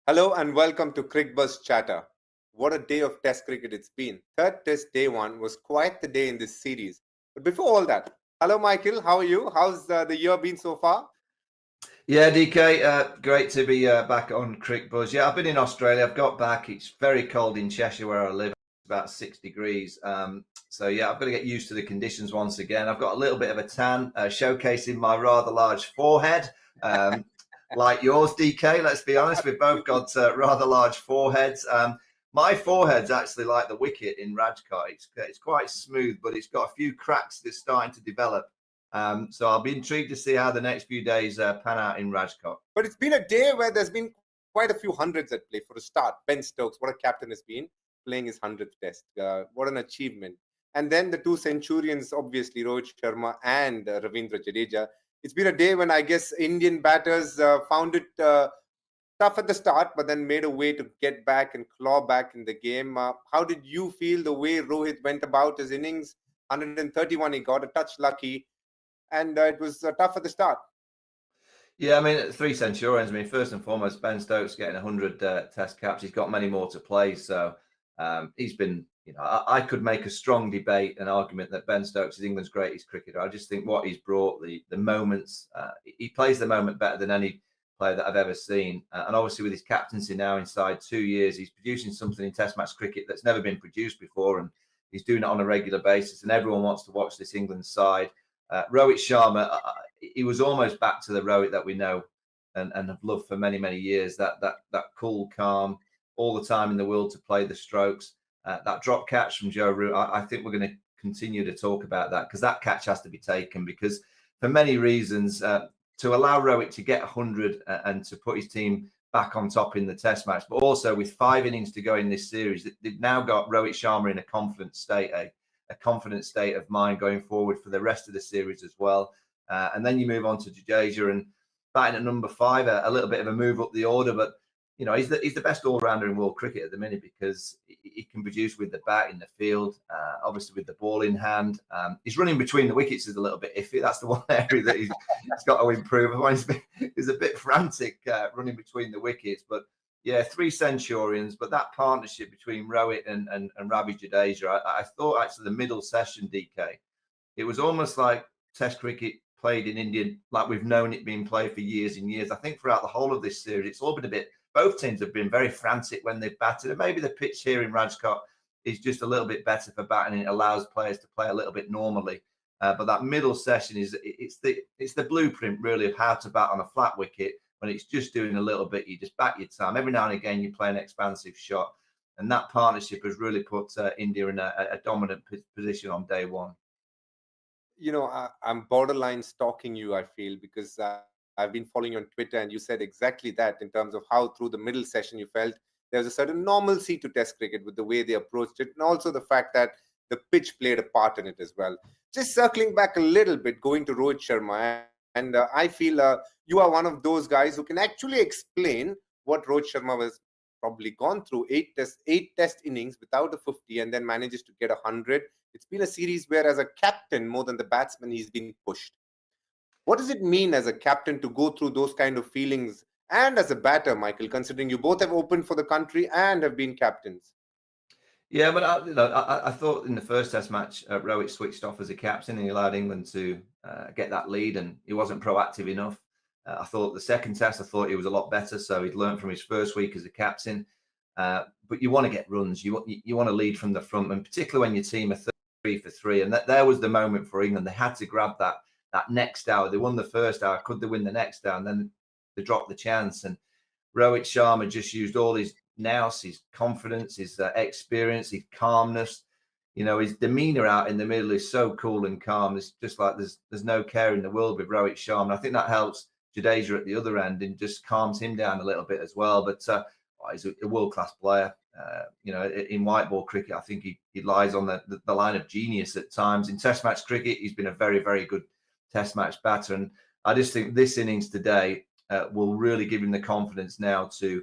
Hello and welcome to Cricbuzz Chatter. What a day of Test cricket it's been. Third Test day one was quite the day in this series. But before all that, hello Michael, how are you? How's the year been so far? Yeah, DK, great to be back on Cricbuzz. Yeah, I've been in Australia. I've got back. It's very cold in Cheshire where I live. It's about 6 degrees. So yeah, I've got to get used to the conditions once again. I've got a little bit of a tan, showcasing my rather large forehead, like yours, DK. Let's be honest, we've both got rather large foreheads. My forehead's actually like the wicket in Rajkot. It's quite smooth, but it's got a few cracks that's starting to develop. So I'll be intrigued to see how the next few days pan out in Rajkot. But it's been a day where there's been quite a few hundreds at play for a start. Ben Stokes, what a captain has been, playing his 100th Test. What an achievement. And then the two centurions, obviously, Rohit Sharma and Ravindra Jadeja. It's been a day when I guess Indian batters found it tough at the start, but then made a way to get back and claw back in the game. How did you feel the way Rohit went about his innings? 131, he got a touch lucky, and it was tough at the start. Yeah, I mean, three centurions. I mean, first and foremost, Ben Stokes getting 100 Test caps. He's got many more to play. So he's been, I could make a strong debate and argument that Ben Stokes is England's greatest cricketer. I just think what he's brought, the moments, he plays the moment better than any player that I've ever seen. And obviously with his captaincy now inside 2 years, he's producing something in Test match cricket that's never been produced before. And he's doing it on a regular basis. And everyone wants to watch this England side. Rohit Sharma, he was almost back to the Rohit that we know and have loved for many, many years. That cool, calm, all the time in the world to play the strokes. That drop catch from Joe Root, I think we're going to continue to talk about that because that catch has to be taken because for many reasons, to allow Rohit to get 100 and to put his team back on top in the Test match, but also with 5 innings to go in this series, they've now got Rohit Sharma in a confident state, a confident state of mind going forward for the rest of the series as well. And then you move on to Jadeja and batting at number 5, a little bit of a move up the order, but he's the best all-rounder in world cricket at the minute because he can produce with the bat in the field, obviously with the ball in hand. His running between the wickets is a little bit iffy. That's the one area that he's got to improve. He's a bit frantic running between the wickets, but yeah, 3 centurions, but that partnership between Rohit and Ravi Jadeja, I thought actually the middle session, DK, it was almost like Test cricket played in India like we've known it being played for years and years. I think throughout the whole of this series, it's all been a bit, both teams have been very frantic when they've batted. And maybe the pitch here in Rajkot is just a little bit better for batting and it allows players to play a little bit normally. But that middle session it's the blueprint really of how to bat on a flat wicket when it's just doing a little bit. You just bat your time. Every now and again, you play an expansive shot. And that partnership has really put India in a dominant position on day one. I'm borderline stalking you, I feel, because I've been following you on Twitter and you said exactly that in terms of how through the middle session you felt there was a certain normalcy to Test cricket with the way they approached it and also the fact that the pitch played a part in it as well. Just circling back a little bit, going to Rohit Sharma, and I feel you are one of those guys who can actually explain what Rohit Sharma was probably gone through 8 test innings without a 50 and then manages to get 100. It's been a series where as a captain more than the batsman he's been pushed. What does it mean as a captain to go through those kind of feelings and as a batter, Michael, considering you both have opened for the country and have been captains? Yeah, but I thought in the first Test match, Rohit switched off as a captain and he allowed England to get that lead, and he wasn't proactive enough. I thought the second Test, I thought he was a lot better, so he'd learned from his first week as a captain. But you want to get runs, you want to lead from the front, and particularly when your team are 3 for 3, and there was the moment for England. They had to grab that next hour. They won the first hour. Could they win the next hour? And then they dropped the chance. And Rohit Sharma just used all his nous, his confidence, his experience, his calmness. His demeanor out in the middle is so cool and calm. It's just like there's no care in the world with Rohit Sharma. And I think that helps Jadeja at the other end and just calms him down a little bit as well. But he's a world-class player. In white ball cricket, I think he lies on the line of genius at times. In Test match cricket, he's been a very, very good Test match batter. And I just think this innings today will really give him the confidence now to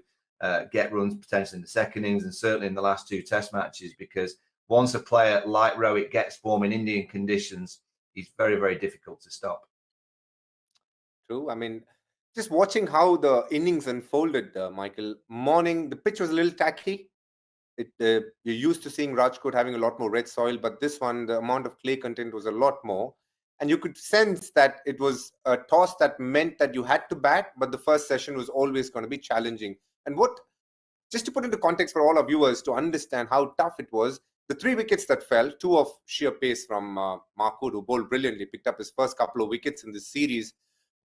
get runs potentially in the second innings and certainly in the last 2 Test matches, because once a player like Rohit gets form in Indian conditions, he's very, very difficult to stop. True. I mean, Just watching how the innings unfolded, Michael. Morning, the pitch was a little tacky. You're used to seeing Rajkot having a lot more red soil, but this one, the amount of clay content was a lot more. And you could sense that it was a toss that meant that you had to bat, but the first session was always going to be challenging. And what, just to put into context for all our viewers to understand how tough it was, the 3 wickets that fell, 2 of sheer pace from Mahmood, who bowled brilliantly, picked up his first couple of wickets in this series,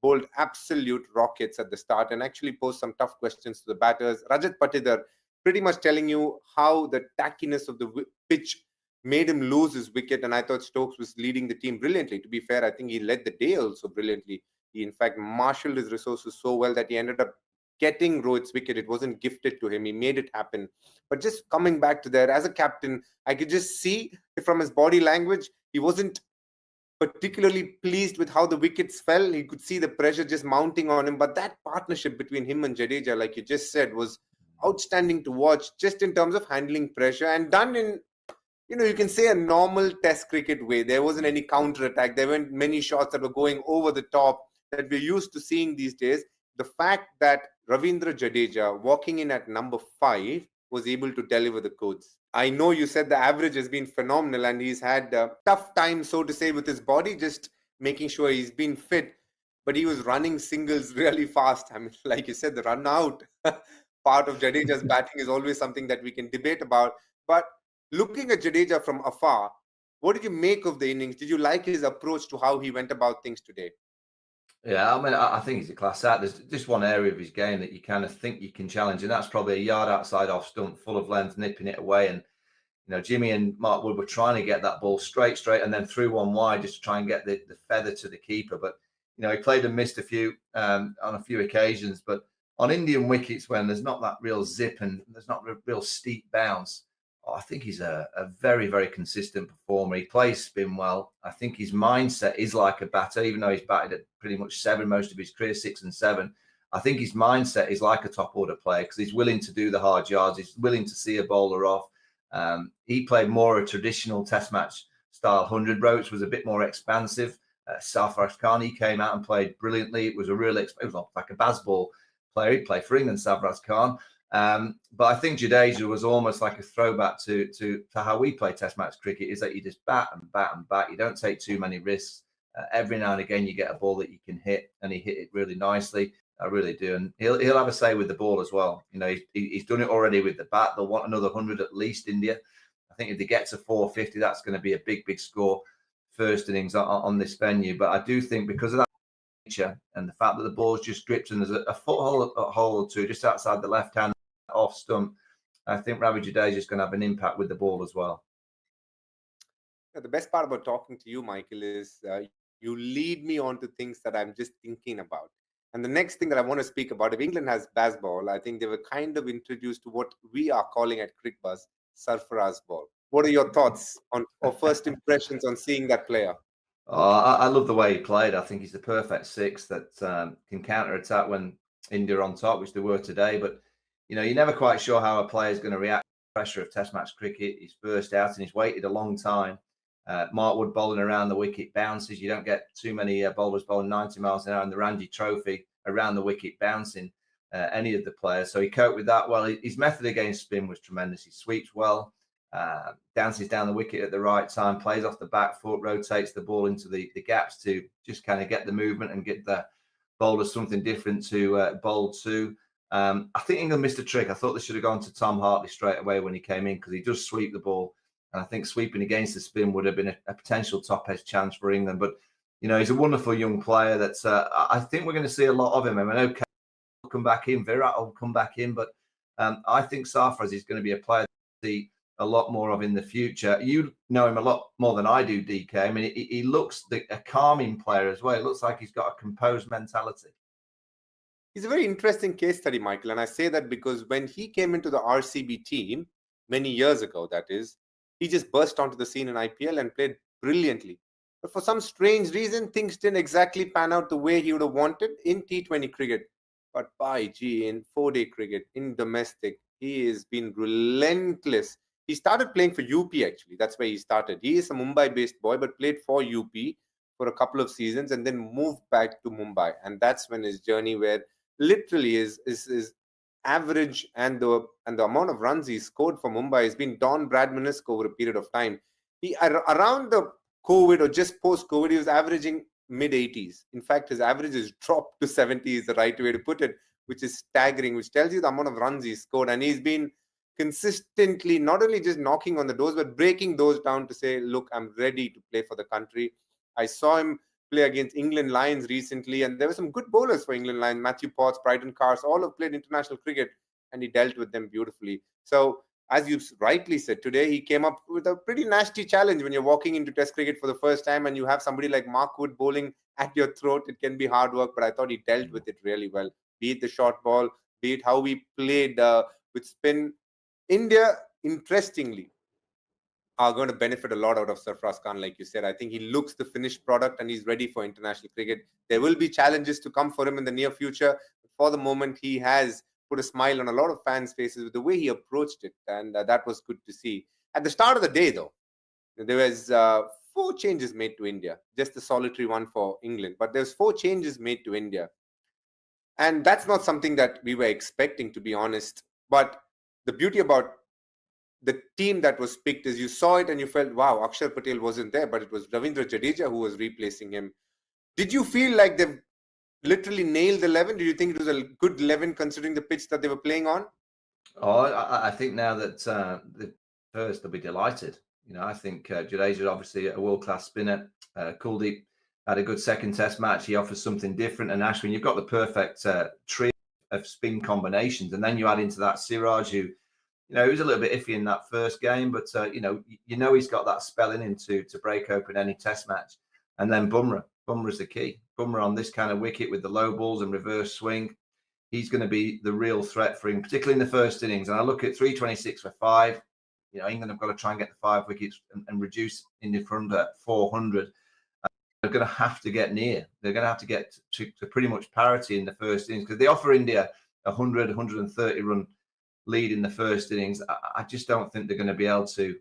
bowled absolute rockets at the start and actually posed some tough questions to the batters. Rajat Patidar pretty much telling you how the tackiness of the pitch made him lose his wicket. And I thought Stokes was leading the team brilliantly. To be fair, I think he led the day also brilliantly. He, in fact, marshaled his resources so well that he ended up getting Rohit's wicket. It wasn't gifted to him. He made it happen. But just coming back to there, as a captain, I could just see from his body language, he wasn't particularly pleased with how the wickets fell. He could see the pressure just mounting on him. But that partnership between him and Jadeja, like you just said, was outstanding to watch, just in terms of handling pressure, and done in, you can say, a normal test cricket way. There wasn't any counter attack. There weren't many shots that were going over the top that we're used to seeing these days. The fact that Ravindra Jadeja, walking in at number 5, was able to deliver the goods. I know you said the average has been phenomenal and he's had a tough time, so to say, with his body, just making sure he's been fit. But he was running singles really fast. I mean, like you said, the run out part of Jadeja's batting is always something that we can debate about. But looking at Jadeja from afar, what did you make of the innings? Did you like his approach to how he went about things today? Yeah, I mean, I think he's a class act. There's just one area of his game that you kind of think you can challenge, and that's probably a yard outside off stump, full of length, nipping it away. And Jimmy and Mark Wood were trying to get that ball straight, and then threw one wide just to try and get the feather to the keeper. But he played and missed a few on a few occasions. But on Indian wickets, when there's not that real zip and there's not a real steep bounce, I think he's a very, very consistent performer. He plays spin well. I think his mindset is like a batter, even though he's batted at pretty much 7 most of his career, 6 and 7. I think his mindset is like a top order player because he's willing to do the hard yards. He's willing to see a bowler off. He played more a traditional test match style 100 ropes, was a bit more expansive. Sarfaraz Khan, he came out and played brilliantly. It was like a baseball player. He played for England, Sarfaraz Khan. But I think Jadeja was almost like a throwback to how we play test match cricket, is that you just bat and bat and bat. You don't take too many risks. Every now and again, you get a ball that you can hit, and he hit it really nicely. I really do. And he'll have a say with the ball as well. He's done it already with the bat. They'll want another 100 at least, India. I think if they get to 450, that's going to be a big, big score first innings on this venue. But I do think because of that nature and the fact that the ball's just gripped and there's a foot hole or two just outside the left hand off stump, I think Ravi Jadeja is going to have an impact with the ball as well. The best part about talking to you, Michael, is you lead me on to things that I'm just thinking about. And the next thing that I want to speak about, if England has baseball, I think they were kind of introduced to what we are calling at Cricbuzz Sarfaraz ball. What are your thoughts on, or first impressions on seeing that player? I love the way he played. I think he's the perfect 6 that can counter attack when India are on top, which they were today. But you're never quite sure how a player is going to react to the pressure of Test match cricket. He's burst out and he's waited a long time. Mark Wood bowling around the wicket bounces. You don't get too many bowlers bowling 90 miles an hour in the Ranji Trophy around the wicket bouncing any of the players. So he coped with that well. His method against spin was tremendous. He sweeps well, dances down the wicket at the right time, plays off the back foot, rotates the ball into the gaps to just kind of get the movement and get the bowlers something different to bowl to. I think England missed a trick. I thought they should have gone to Tom Hartley straight away when he came in because he does sweep the ball. And I think sweeping against the spin would have been a potential top edge chance for England. But, he's a wonderful young player that's, I think we're going to see a lot of him. I mean, okay, will come back in, Virat will come back in, but I think Sarfaraz is going to be a player to see a lot more of in the future. You know him a lot more than I do, DK. I mean, he looks a calming player as well. It looks like he's got a composed mentality. He's a very interesting case study, Michael. And I say that because when he came into the RCB team many years ago, that is, he just burst onto the scene in IPL and played brilliantly. But for some strange reason, things didn't exactly pan out the way he would have wanted in T20 cricket. But by gee, in 4-day cricket, in domestic, he has been relentless. He started playing for UP, actually. That's where he started. He is a Mumbai-based boy, but played for UP for a couple of seasons and then moved back to Mumbai. And that's when his journey, where literally is average and the amount of runs he scored for Mumbai has been Don Bradmanesque over a period of time. He around the COVID or just post COVID, he was averaging mid 80s. In fact, his average has dropped to 70 is the right way to put it, which is staggering, which tells you the amount of runs he scored. And he's been consistently not only just knocking on the doors, but breaking those down to say, look, I'm ready to play for the country. I saw him play against England Lions recently, and there were some good bowlers for England Lions. Matthew Potts, Bryden Cars, all have played international cricket, and he dealt with them beautifully. So, as you rightly said, today he came up with a pretty nasty challenge when you're walking into Test cricket for the first time and you have somebody like Mark Wood bowling at your throat. It can be hard work, but I thought he dealt with it really well. Be it the short ball, be it how we played with spin. India, interestingly, are going to benefit a lot out of Sarfaraz Khan, like you said. I think he looks the finished product and he's ready for international cricket. There will be challenges to come for him in the near future. But for the moment, he has put a smile on a lot of fans' faces with the way he approached it. And that was good to see. At the start of the day, though, there was 4 changes made to India, just the solitary one for England. But there's 4 changes made to India. And that's not something that we were expecting, to be honest. But the beauty about the team that was picked is you saw it and you felt, wow, Akshar Patel wasn't there, but it was Ravindra Jadeja who was replacing him. Did you feel like they've literally nailed the 11? Did you think it was a good 11 considering the pitch that they were playing on? Oh, I think now that the first, they'll be delighted. I think Jadeja is obviously a world-class spinner. Kuldeep had a good second test match. He offers something different. And Ashwin, you've got the perfect trio of spin combinations. And then you add into that Siraj, who, he was a little bit iffy in that first game, but he's got that spell in him to break open any test match. And then Bumrah's the key. Bumrah on this kind of wicket with the low balls and reverse swing, he's going to be the real threat for him, particularly in the first innings. And I look at 326 for 5. England have got to try and get the 5 wickets and reduce India for under 400. They're going to have to get near. They're going to have to get to pretty much parity in the first innings because they offer India 100, 130 run lead in the first innings. I just don't think they're going to be able to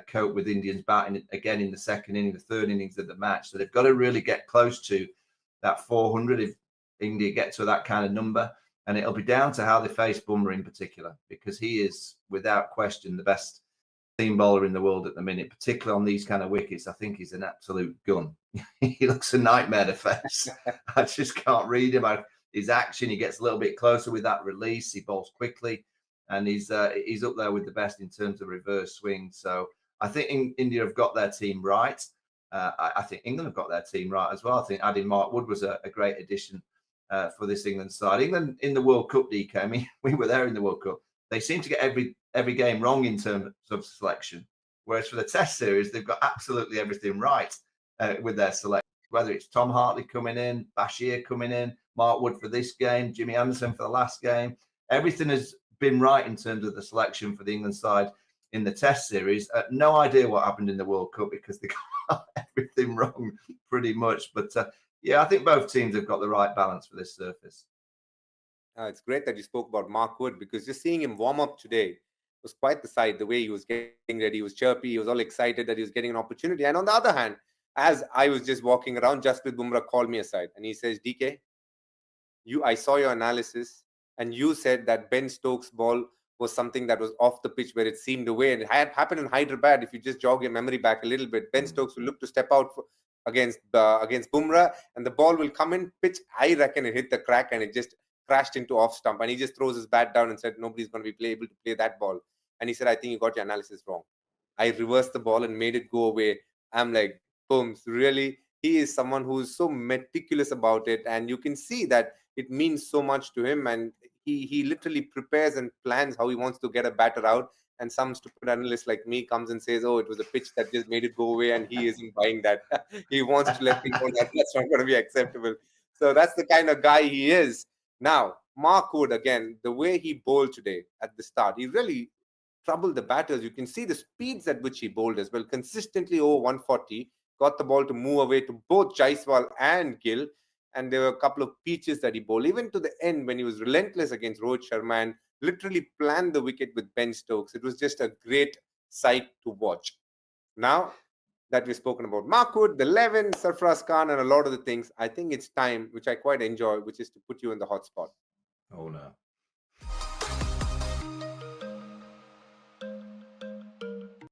cope with Indians batting again in the second inning, the third innings of the match. So they've got to really get close to that 400 if India get to that kind of number. And it'll be down to how they face Bumrah in particular, because he is, without question, the best seam bowler in the world at the minute, particularly on these kind of wickets. I think he's an absolute gun. He looks a nightmare to face. I just can't read him. His action, he gets a little bit closer with that release. He bowls quickly. And he's up there with the best in terms of reverse swing. So I think India have got their team right. I think England have got their team right as well. I think adding Mark Wood was a great addition for this England side. England in the World Cup, DK, I mean, we were there in the World Cup. They seem to get every game wrong in terms of selection. Whereas for the Test series, they've got absolutely everything right with their selection. Whether it's Tom Hartley coming in, Bashir coming in, Mark Wood for this game, Jimmy Anderson for the last game. Everything has been right in terms of the selection for the England side in the Test series. No idea what happened in the World Cup because they got everything wrong pretty much. But I think both teams have got the right balance for this surface. It's great that you spoke about Mark Wood because just seeing him warm up today was quite the sight. The way he was getting ready, he was chirpy, he was all excited that he was getting an opportunity. And on the other hand, as I was just walking around, Jasprit Bumrah called me aside and he says, DK, I saw your analysis and you said that Ben Stokes' ball was something that was off the pitch where it seemed away. And it had happened in Hyderabad. If you just jog your memory back a little bit, Ben Stokes will look to step out against Bumrah and the ball will come in pitch. I reckon it hit the crack and it just crashed into off stump. And he just throws his bat down and said, nobody's going to be able to play that ball. And he said, I think you got your analysis wrong. I reversed the ball and made it go away. I'm like, boom, really? He is someone who's so meticulous about it. And you can see that it means so much to him. And he literally prepares and plans how he wants to get a batter out. And some stupid analyst like me comes and says, oh, it was a pitch that just made it go away. And he isn't buying that. He wants to let me know that that's not going to be acceptable. So that's the kind of guy he is. Now, Mark Wood, again, the way he bowled today at the start, he really troubled the batters. You can see the speeds at which he bowled as well. Consistently over 140, got the ball to move away to both Jaiswal and Gill. And there were a couple of pitches that he bowled, even to the end when he was relentless against Rohit Sharma and literally planned the wicket with Ben Stokes. It was just a great sight to watch. Now, that we've spoken about Markwood, the Levin, Sarfaraz Khan, and a lot of the things. I think it's time, which I quite enjoy, which is to put you in the hot spot. Oh no.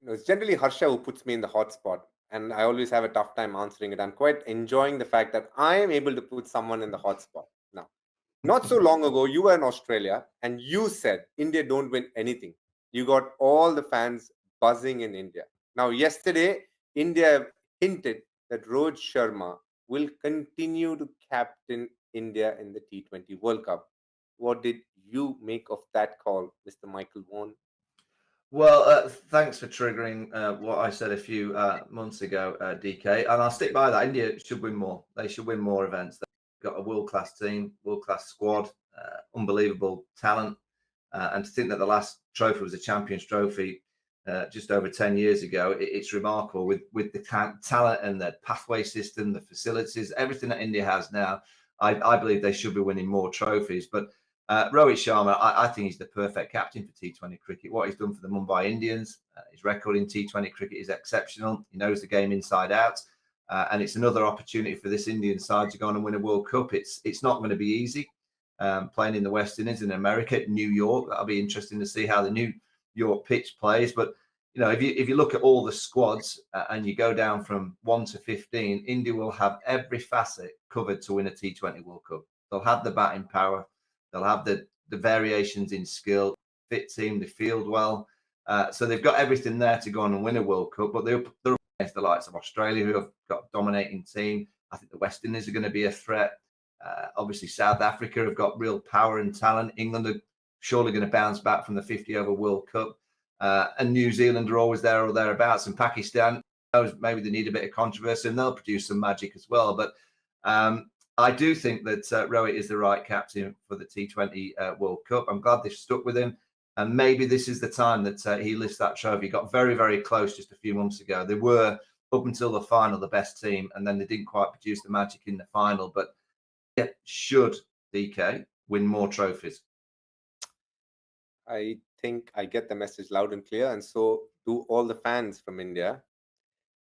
It's generally Harsha who puts me in the hot spot, and I always have a tough time answering it. I'm quite enjoying the fact that I am able to put someone in the hot spot. Now, not so long ago, you were in Australia and you said India don't win anything. You got all the fans buzzing in India. Now, yesterday, India hinted that Rohit Sharma will continue to captain India in the T20 World Cup. What did you make of that call, Mr. Michael Vaughan? Well, thanks for triggering what I said a few months ago, DK. And I'll stick by that. India should win more. They should win more events. They've got a world-class team, world-class squad, unbelievable talent. And to think that the last trophy was a Champions Trophy just over 10 years ago, it's remarkable with the talent and the pathway system, the facilities, everything that India has now. I believe they should be winning more trophies. But Rohit Sharma, I think he's the perfect captain for T20 cricket. What he's done for the Mumbai Indians, his record in T20 cricket is exceptional. He knows the game inside out. And it's another opportunity for this Indian side to go on and win a World Cup. It's not going to be easy. Playing in the West Indies in America, New York, that'll be interesting to see how the New York pitch plays. But you know, if you look at all the squads and you go down from 1 to 15, India will have every facet covered to win a T20 World Cup. They'll have the batting power. They'll have the variations in skill, fit team, they field well. So they've got everything there to go on and win a World Cup, but they're up against the likes of Australia, who have got a dominating team. I think the West Indies are going to be a threat. Obviously, South Africa have got real power and talent. England are surely going to bounce back from the 50-over World Cup. And New Zealand are always there or thereabouts. And Pakistan, maybe they need a bit of controversy and they'll produce some magic as well. But I do think that Rohit is the right captain for the T20 World Cup. I'm glad they've stuck with him. And maybe this is the time that he lifts that trophy. He got very, very close just a few months ago. They were, up until the final, the best team. And then they didn't quite produce the magic in the final. But yeah, should DK win more trophies? I think I get the message loud and clear. And so do all the fans from India.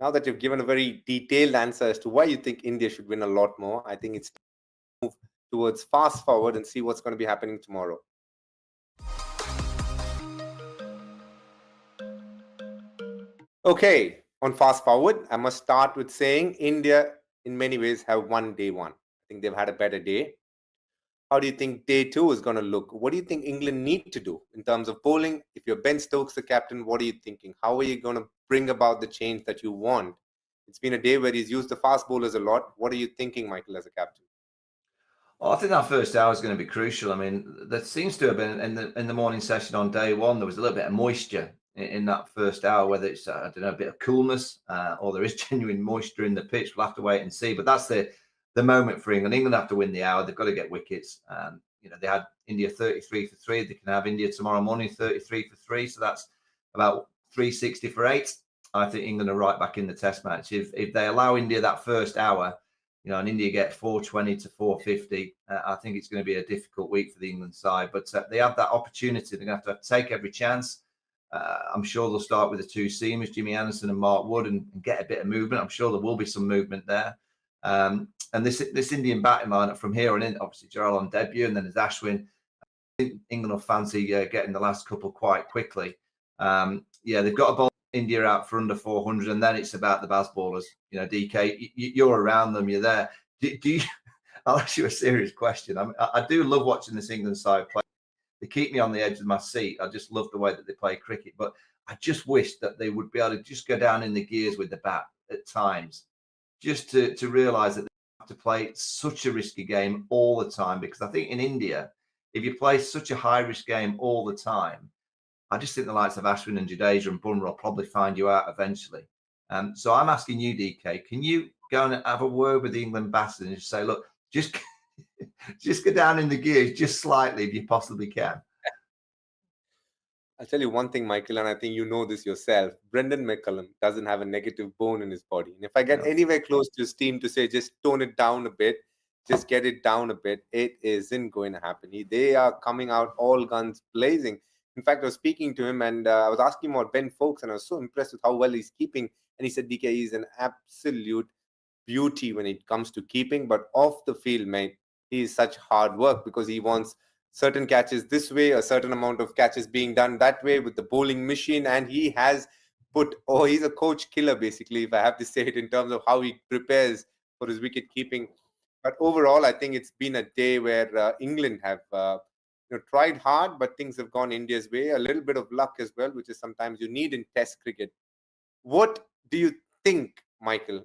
Now that you've given a very detailed answer as to why you think India should win a lot more, I think it's time to move towards fast forward and see what's going to be happening tomorrow. Okay, on fast forward, I must start with saying India, in many ways, have won day one. I think they've had a better day. How do you think day two is going to look? What do you think England need to do in terms of bowling? If you're Ben Stokes, the captain, what are you thinking? How are you going to bring about the change that you want? It's been a day where he's used the fast bowlers a lot. What are you thinking, Michael, as a captain? Well, I think that first hour is going to be crucial. I mean, there seems to have been in the morning session on day one, there was a little bit of moisture in that first hour, whether it's, I don't know, a bit of coolness or there is genuine moisture in the pitch. We'll have to wait and see. But that's the moment for England. England have to win the hour. They've got to get wickets. You know, they had India 33 for 3. They can have India tomorrow morning 33 for 3. So that's about 360 for 8. I think England are right back in the test match. If they allow India that first hour, you know, and India get 420 to 450, I think it's going to be a difficult week for the England side. But they have that opportunity. They're going to have to take every chance. I'm sure they'll start with the two seamers, Jimmy Anderson and Mark Wood, and get a bit of movement. I'm sure there will be some movement there. And this Indian batting lineup from here on in, obviously Jarrell on debut, and then there's Ashwin. I think England will fancy getting the last couple quite quickly. Yeah, they've got to bowl India out for under 400, and then it's about the Baz bowlers. You know, DK, you're around them, you're there. Do you? I'll ask you a serious question. I do love watching this England side play. They keep me on the edge of my seat. I just love the way that they play cricket, but I just wish that they would be able to just go down in the gears with the bat at times, just to realise that they have to play such a risky game all the time. Because I think in India, if you play such a high risk game all the time, I just think the likes of Ashwin and Jadeja and Bumrah will probably find you out eventually. So I'm asking you, DK, can you go and have a word with the England batters and just say, look, just go down in the gears just slightly if you possibly can? I'll tell you one thing, Michael, and I think you know this yourself. Brendan McCullum doesn't have a negative bone in his body. And if I get anywhere close to his team to say, just tone it down a bit, just get it down a bit, it isn't going to happen. They are coming out all guns blazing. In fact, I was speaking to him and I was asking him about Ben Fowkes, and I was so impressed with how well he's keeping. And he said, DK is an absolute beauty when it comes to keeping, but off the field, mate, he is such hard work because he wants certain catches this way, a certain amount of catches being done that way with the bowling machine, and he has he's a coach killer, basically, if I have to say it, in terms of how he prepares for his wicket keeping. But overall, I think it's been a day where England have tried hard, but things have gone India's way. A little bit of luck as well, which is sometimes you need in Test cricket. What do you think, Michael,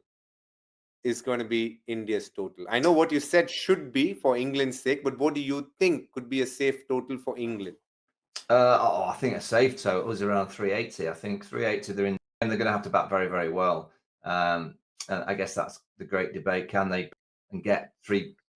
is going to be India's total? I know what you said should be for England's sake, but what do you think could be a safe total for England? I think a safe total is around 380. I think 380, they're in, and they're going to have to bat very, very well. And I guess that's the great debate. Can they and get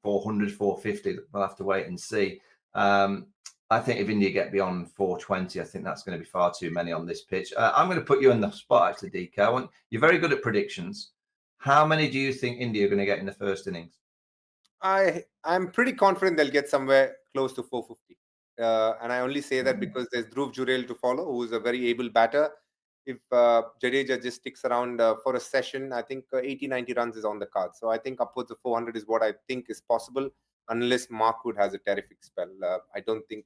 400, 450? We'll have to wait and see. I think if India get beyond 420, I think that's going to be far too many on this pitch. I'm going to put you on the spot, actually, DK. You're very good at predictions. How many do you think India are going to get in the first innings? I'm pretty confident they'll get somewhere close to 450. And I only say that because there's Dhruv Jurel to follow, who is a very able batter. If Jadeja just sticks around for a session, I think 80, 90 runs is on the card. So I think upwards of 400 is what I think is possible, unless Mark Wood has a terrific spell. I don't think.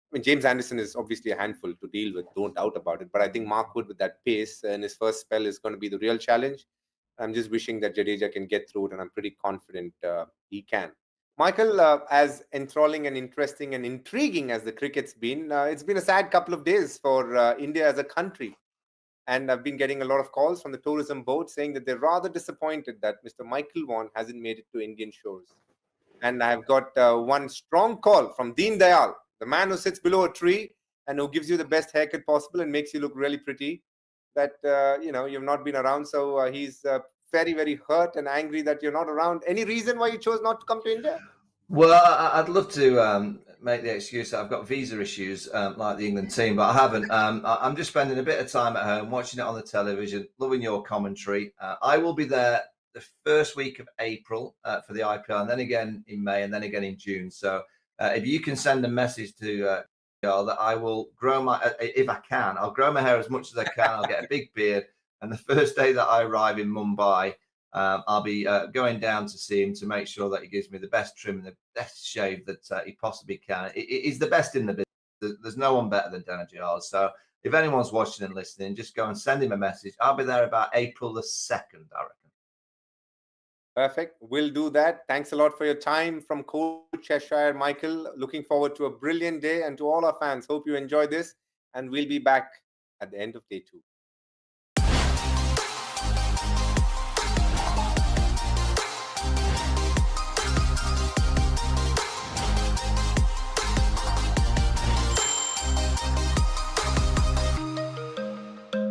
I mean, James Anderson is obviously a handful to deal with, don't doubt about it. But I think Mark Wood, with that pace in his first spell, is going to be the real challenge. I'm just wishing that Jadeja can get through it, and I'm pretty confident he can. Michael, as enthralling and interesting and intriguing as the cricket's been, it's been a sad couple of days for India as a country. And I've been getting a lot of calls from the tourism board saying that they're rather disappointed that Mr. Michael Vaughan hasn't made it to Indian shores. And I've got one strong call from Deen Dayal, the man who sits below a tree and who gives you the best haircut possible and makes you look really pretty, that you've not been around. So he's very, very hurt and angry that you're not around. Any reason why you chose not to come to India? Well, I'd love to make the excuse that I've got visa issues like the England team, but I haven't. I'm just spending a bit of time at home, watching it on the television, loving your commentary. I will be there the first week of April for the IPL, and then again in May, and then again in June. So if you can send a message to Carl that I will grow if I can, I'll grow my hair as much as I can. I'll get a big beard, and the first day that I arrive in Mumbai, I'll be going down to see him to make sure that he gives me the best trim and the best shave that he possibly can. He's the best in the business. There's no one better than Dhanajal. So if anyone's watching and listening, just go and send him a message. I'll be there about April the 2nd, I reckon. Perfect. We'll do that. Thanks a lot for your time from Coach Cheshire, Michael. Looking forward to a brilliant day, and to all our fans, hope you enjoy this, and we'll be back at the end of day 2.